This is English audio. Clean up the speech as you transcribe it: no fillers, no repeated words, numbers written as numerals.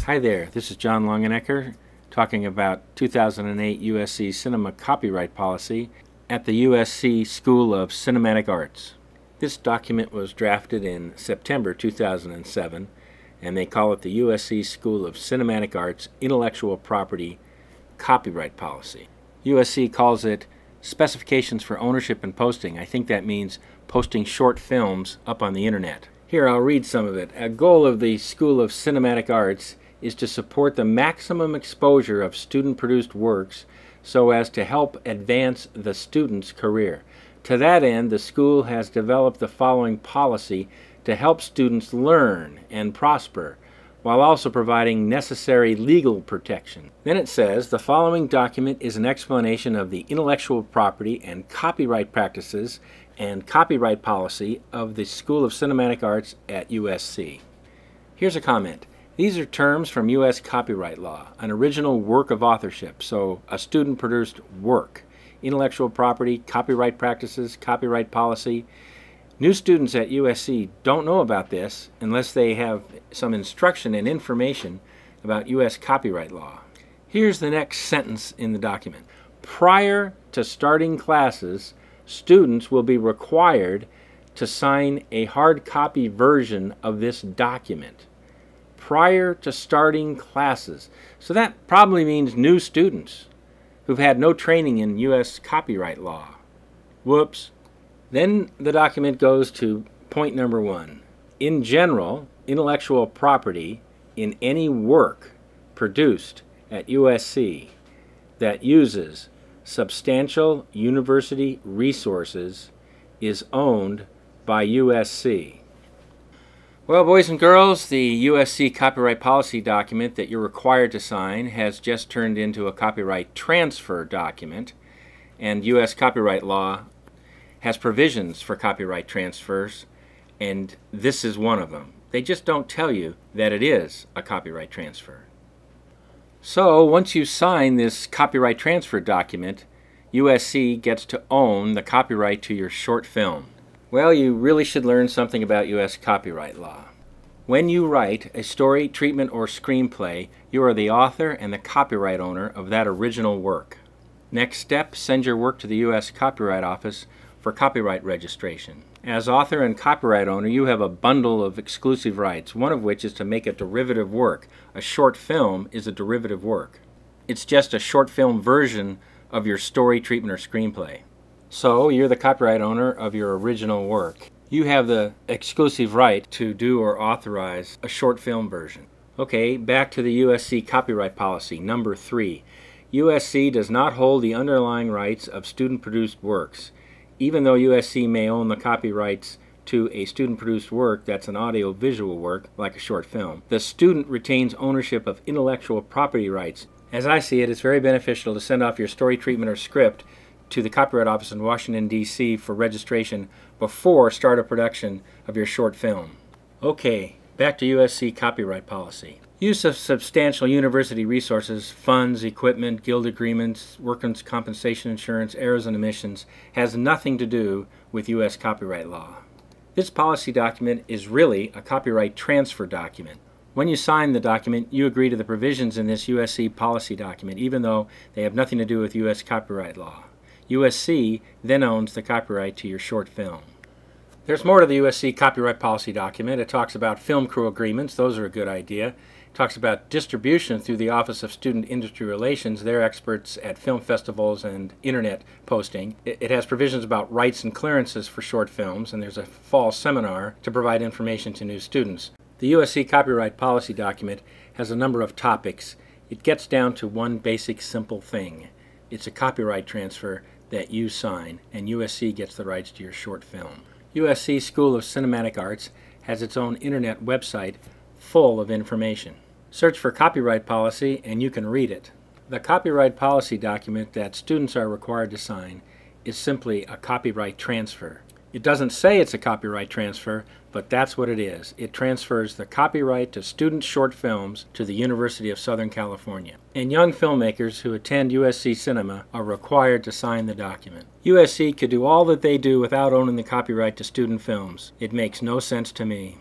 Hi there, this is John Longenecker talking about 2008 USC Cinema Copyright Policy at the USC School of Cinematic Arts. This document was drafted in September 2007, and they call it the USC School of Cinematic Arts Intellectual Property Copyright Policy. USC calls it Specifications for Ownership and Posting. I think that means posting short films up on the internet. Here, I'll read some of it. A goal of the School of Cinematic Arts is to support the maximum exposure of student-produced works so as to help advance the student's career. To that end, the school has developed the following policy to help students learn and prosper, while also providing necessary legal protection. Then it says, the following document is an explanation of the intellectual property and copyright practices and copyright policy of the School of Cinematic Arts at USC. Here's a comment. These are terms from U.S. copyright law, an original work of authorship, so a student-produced work, intellectual property, copyright practices, copyright policy. New students at USC don't know about this unless they have some instruction and information about U.S. copyright law. Here's the next sentence in the document. Prior to starting classes, students will be required to sign a hard copy version of this document. Prior to starting classes. So that probably means new students who've had no training in U.S. copyright law. Whoops. Then the document goes to point number 1. In general, intellectual property in any work produced at USC that uses substantial university resources is owned by USC. Well, boys and girls, the USC copyright policy document that you're required to sign has just turned into a copyright transfer document, and U.S. copyright law has provisions for copyright transfers, and this is one of them. They just don't tell you that it is a copyright transfer. So, once you sign this copyright transfer document, USC gets to own the copyright to your short film. Well, you really should learn something about U.S. copyright law. When you write a story, treatment, or screenplay, you are the author and the copyright owner of that original work. Next step, send your work to the U.S. Copyright Office for copyright registration. As author and copyright owner, you have a bundle of exclusive rights, one of which is to make a derivative work. A short film is a derivative work. It's just a short film version of your story, treatment, or screenplay. So, you're the copyright owner of your original work. You have the exclusive right to do or authorize a short film version. Okay, back to the USC copyright policy, number 3. USC does not hold the underlying rights of student-produced works. Even though USC may own the copyrights to a student-produced work that's an audio-visual work, like a short film, the student retains ownership of intellectual property rights. As I see it, it's very beneficial to send off your story, treatment, or script to the Copyright Office in Washington, D.C. for registration before start of production of your short film. Okay, back to USC copyright policy. Use of substantial university resources, funds, equipment, guild agreements, workers' compensation insurance, errors and omissions has nothing to do with U.S. copyright law. This policy document is really a copyright transfer document. When you sign the document, you agree to the provisions in this USC policy document, even though they have nothing to do with U.S. copyright law. USC then owns the copyright to your short film. There's more to the USC copyright policy document. It talks about film crew agreements. Those are a good idea. It talks about distribution through the Office of Student Industry Relations. They're experts at film festivals and internet posting. It has provisions about rights and clearances for short films, and there's a fall seminar to provide information to new students. The USC copyright policy document has a number of topics. It gets down to one basic simple thing. It's a copyright transfer that you sign, and USC gets the rights to your short film. USC School of Cinematic Arts has its own internet website full of information. Search for copyright policy and you can read it. The copyright policy document that students are required to sign is simply a copyright transfer. It doesn't say it's a copyright transfer, but that's what it is. It transfers the copyright to student short films to the University of Southern California. And young filmmakers who attend USC Cinema are required to sign the document. USC could do all that they do without owning the copyright to student films. It makes no sense to me.